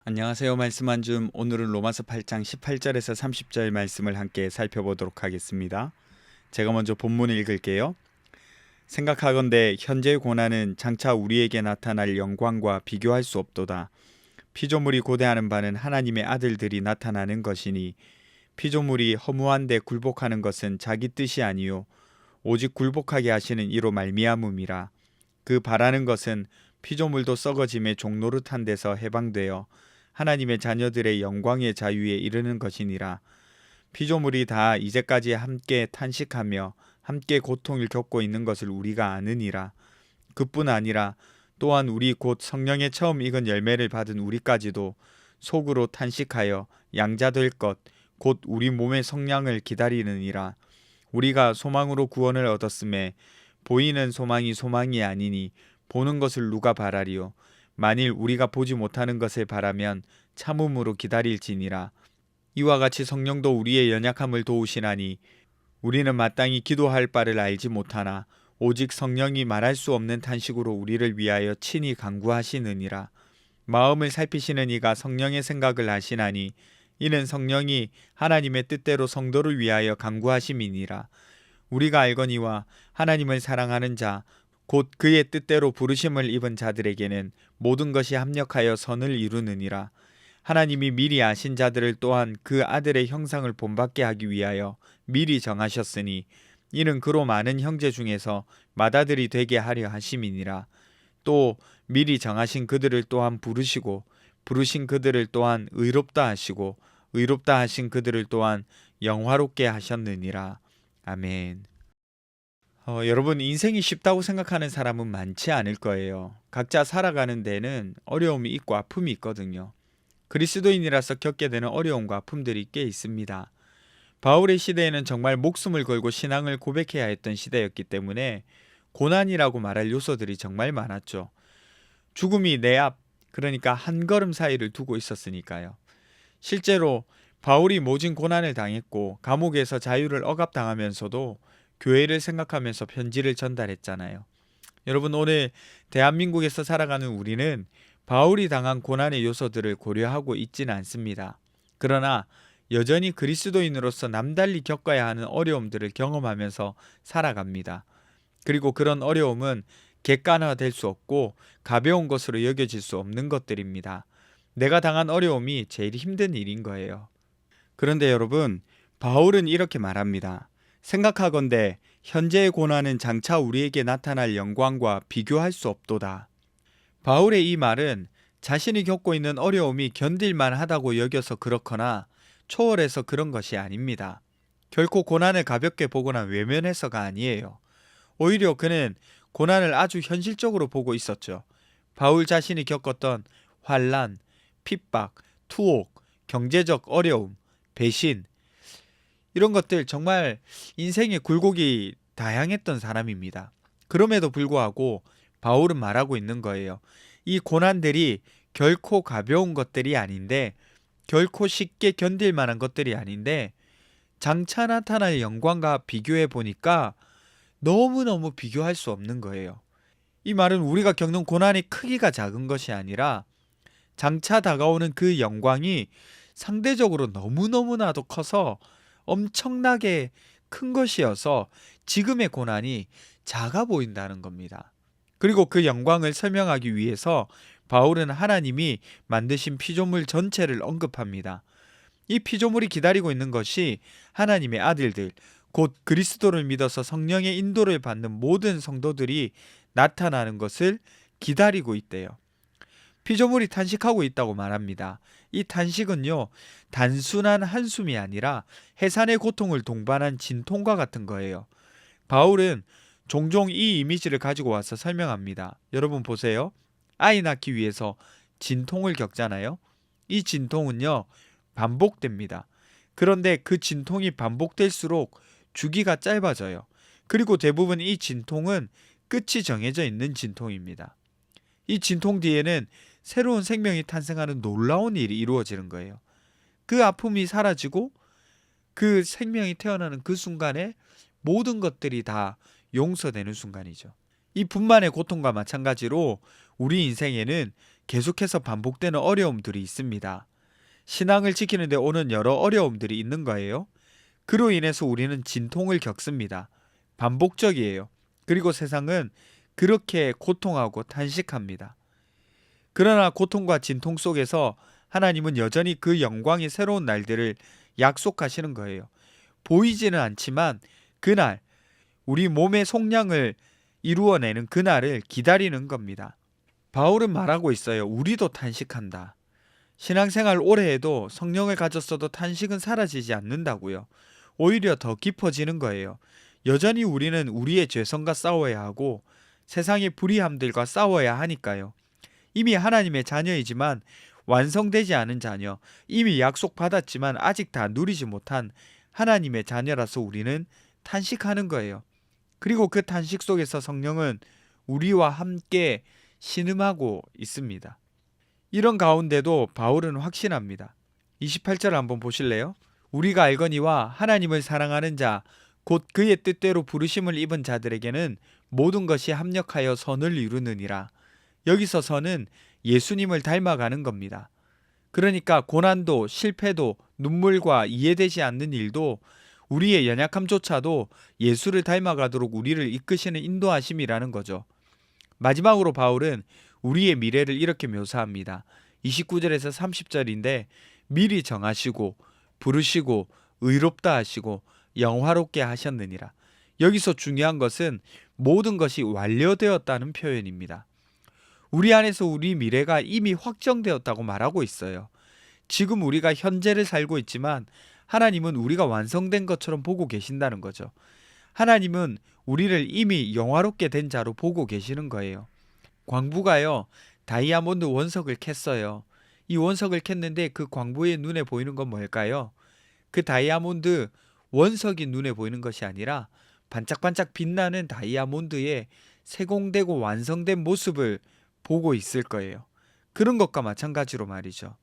안녕하세요. 말씀 한 줌. 오늘은 로마서 8장 18절에서 30절 말씀을 함께 살펴보도록 하겠습니다. 제가 먼저 본문을 읽을게요. 생각하건대 현재의 고난은 장차 우리에게 나타날 영광과 비교할 수 없도다. 피조물이 고대하는 바는 하나님의 아들들이 나타나는 것이니 피조물이 허무한데 굴복하는 것은 자기 뜻이 아니요 오직 굴복하게 하시는 이로 말미암음이라. 그 바라는 것은 피조물도 썩어짐의 종노릇한 데서 해방되어 하나님의 자녀들의 영광의 자유에 이르는 것이니라. 피조물이 다 이제까지 함께 탄식하며 함께 고통을 겪고 있는 것을 우리가 아느니라. 그뿐 아니라 또한 우리 곧 성령의 처음 익은 열매를 받은 우리까지도 속으로 탄식하여 양자될 것 곧 우리 몸의 성량을 기다리느니라. 우리가 소망으로 구원을 얻었음에 보이는 소망이 소망이 아니니 보는 것을 누가 바라리요. 만일 우리가 보지 못하는 것을 바라면 참음으로 기다릴지니라. 이와 같이 성령도 우리의 연약함을 도우시나니 우리는 마땅히 기도할 바를 알지 못하나 오직 성령이 말할 수 없는 탄식으로 우리를 위하여 친히 간구하시느니라. 마음을 살피시는 이가 성령의 생각을 아시나니 이는 성령이 하나님의 뜻대로 성도를 위하여 간구하심이니라. 우리가 알거니와 하나님을 사랑하는 자 곧 그의 뜻대로 부르심을 입은 자들에게는 모든 것이 합력하여 선을 이루느니라. 하나님이 미리 아신 자들을 또한 그 아들의 형상을 본받게 하기 위하여 미리 정하셨으니 이는 그로 많은 형제 중에서 맏아들이 되게 하려 하심이니라. 또 미리 정하신 그들을 또한 부르시고 부르신 그들을 또한 의롭다 하시고 의롭다 하신 그들을 또한 영화롭게 하셨느니라. 아멘. 여러분, 인생이 쉽다고 생각하는 사람은 많지 않을 거예요. 각자 살아가는 데는 어려움이 있고 아픔이 있거든요. 그리스도인이라서 겪게 되는 어려움과 아픔들이 꽤 있습니다. 바울의 시대에는 정말 목숨을 걸고 신앙을 고백해야 했던 시대였기 때문에 고난이라고 말할 요소들이 정말 많았죠. 죽음이 내 앞, 그러니까 한 걸음 사이를 두고 있었으니까요. 실제로 바울이 모진 고난을 당했고 감옥에서 자유를 억압당하면서도 교회를 생각하면서 편지를 전달했잖아요. 여러분, 오늘 대한민국에서 살아가는 우리는 바울이 당한 고난의 요소들을 고려하고 있지는 않습니다. 그러나 여전히 그리스도인으로서 남달리 겪어야 하는 어려움들을 경험하면서 살아갑니다. 그리고 그런 어려움은 객관화될 수 없고 가벼운 것으로 여겨질 수 없는 것들입니다. 내가 당한 어려움이 제일 힘든 일인 거예요. 그런데 여러분, 바울은 이렇게 말합니다. 생각하건대 현재의 고난은 장차 우리에게 나타날 영광과 비교할 수 없도다. 바울의 이 말은 자신이 겪고 있는 어려움이 견딜만 하다고 여겨서 그렇거나 초월해서 그런 것이 아닙니다. 결코 고난을 가볍게 보거나 외면해서가 아니에요. 오히려 그는 고난을 아주 현실적으로 보고 있었죠. 바울 자신이 겪었던 환난, 핍박, 투옥, 경제적 어려움, 배신, 이런 것들 정말 인생의 굴곡이 다양했던 사람입니다. 그럼에도 불구하고 바울은 말하고 있는 거예요. 이 고난들이 결코 가벼운 것들이 아닌데, 결코 쉽게 견딜 만한 것들이 아닌데, 장차 나타날 영광과 비교해 보니까 너무너무 비교할 수 없는 거예요. 이 말은 우리가 겪는 고난의 크기가 작은 것이 아니라 장차 다가오는 그 영광이 상대적으로 너무너무나도 커서 엄청나게 큰 것이어서 지금의 고난이 작아 보인다는 겁니다. 그리고 그 영광을 설명하기 위해서 바울은 하나님이 만드신 피조물 전체를 언급합니다. 이 피조물이 기다리고 있는 것이 하나님의 아들들, 곧 그리스도를 믿어서 성령의 인도를 받는 모든 성도들이 나타나는 것을 기다리고 있대요. 피조물이 탄식하고 있다고 말합니다. 이 탄식은요, 단순한 한숨이 아니라 해산의 고통을 동반한 진통과 같은 거예요. 바울은 종종 이 이미지를 가지고 와서 설명합니다. 여러분 보세요. 아이 낳기 위해서 진통을 겪잖아요. 이 진통은요, 반복됩니다. 그런데 그 진통이 반복될수록 주기가 짧아져요. 그리고 대부분 이 진통은 끝이 정해져 있는 진통입니다. 이 진통 뒤에는 새로운 생명이 탄생하는 놀라운 일이 이루어지는 거예요. 그 아픔이 사라지고 그 생명이 태어나는 그 순간에 모든 것들이 다 용서되는 순간이죠. 이 분만의 고통과 마찬가지로 우리 인생에는 계속해서 반복되는 어려움들이 있습니다. 신앙을 지키는데 오는 여러 어려움들이 있는 거예요. 그로 인해서 우리는 진통을 겪습니다. 반복적이에요. 그리고 세상은 그렇게 고통하고 탄식합니다. 그러나 고통과 진통 속에서 하나님은 여전히 그 영광의 새로운 날들을 약속하시는 거예요. 보이지는 않지만 그날, 우리 몸의 속량을 이루어내는 그날을 기다리는 겁니다. 바울은 말하고 있어요. 우리도 탄식한다. 신앙생활 오래 해도 성령을 가졌어도 탄식은 사라지지 않는다고요. 오히려 더 깊어지는 거예요. 여전히 우리는 우리의 죄성과 싸워야 하고 세상의 불의함들과 싸워야 하니까요. 이미 하나님의 자녀이지만 완성되지 않은 자녀, 이미 약속받았지만 아직 다 누리지 못한 하나님의 자녀라서 우리는 탄식하는 거예요. 그리고 그 탄식 속에서 성령은 우리와 함께 신음하고 있습니다. 이런 가운데도 바울은 확신합니다. 28절 한번 보실래요? 우리가 알거니와 하나님을 사랑하는 자, 곧 그의 뜻대로 부르심을 입은 자들에게는 모든 것이 합력하여 선을 이루느니라. 여기서 선은 예수님을 닮아가는 겁니다. 그러니까 고난도 실패도 눈물과 이해되지 않는 일도 우리의 연약함조차도 예수를 닮아가도록 우리를 이끄시는 인도하심이라는 거죠. 마지막으로 바울은 우리의 미래를 이렇게 묘사합니다. 29절에서 30절인데 미리 정하시고 부르시고 의롭다 하시고 영화롭게 하셨느니라. 여기서 중요한 것은 모든 것이 완료되었다는 표현입니다. 우리 안에서 우리 미래가 이미 확정되었다고 말하고 있어요. 지금 우리가 현재를 살고 있지만 하나님은 우리가 완성된 것처럼 보고 계신다는 거죠. 하나님은 우리를 이미 영화롭게 된 자로 보고 계시는 거예요. 광부가요, 다이아몬드 원석을 캤어요. 이 원석을 캤는데 그 광부의 눈에 보이는 건 뭘까요? 그 다이아몬드 원석이 눈에 보이는 것이 아니라 반짝반짝 빛나는 다이아몬드의 세공되고 완성된 모습을 보고 있을 거예요. 그런 것과 마찬가지로 말이죠.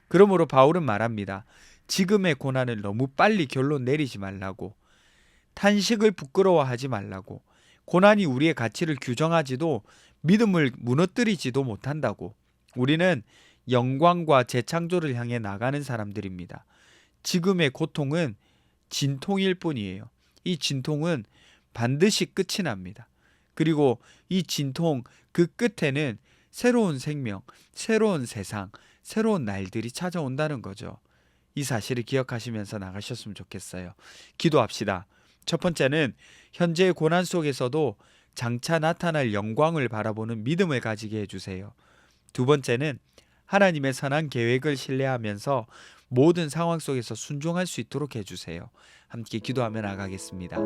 그러므로 바울은 말합니다. 지금의 고난을 너무 빨리 결론 내리지 말라고, 탄식을 부끄러워하지 말라고, 고난이 우리의 가치를 규정하지도 믿음을 무너뜨리지도 못한다고. 우리는 영광과 재창조를 향해 나가는 사람들입니다. 지금의 고통은 진통일 뿐이에요. 이 진통은 반드시 끝이 납니다. 그리고 이 진통 그 끝에는 새로운 생명, 새로운 세상, 새로운 날들이 찾아온다는 거죠. 이 사실을 기억하시면서 나가셨으면 좋겠어요. 기도합시다. 첫 번째는 현재의 고난 속에서도 장차 나타날 영광을 바라보는 믿음을 가지게 해주세요. 두 번째는 하나님의 선한 계획을 신뢰하면서 모든 상황 속에서 순종할 수 있도록 해주세요. 함께 기도하며 나가겠습니다.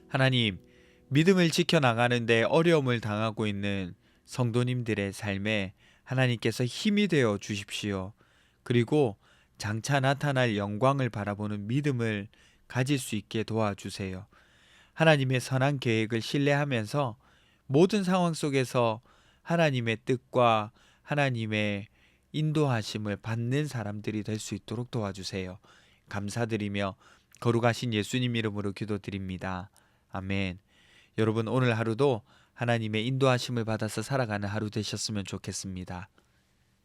하나님, 믿음을 지켜나가는데 어려움을 당하고 있는 성도님들의 삶에 하나님께서 힘이 되어 주십시오. 그리고 장차 나타날 영광을 바라보는 믿음을 가질 수 있게 도와주세요. 하나님의 선한 계획을 신뢰하면서 모든 상황 속에서 하나님의 뜻과 하나님의 인도하심을 받는 사람들이 될 수 있도록 도와주세요. 감사드리며 거룩하신 예수님 이름으로 기도드립니다. 아멘. 여러분, 오늘 하루도 하나님의 인도하심을 받아서 살아가는 하루 되셨으면 좋겠습니다.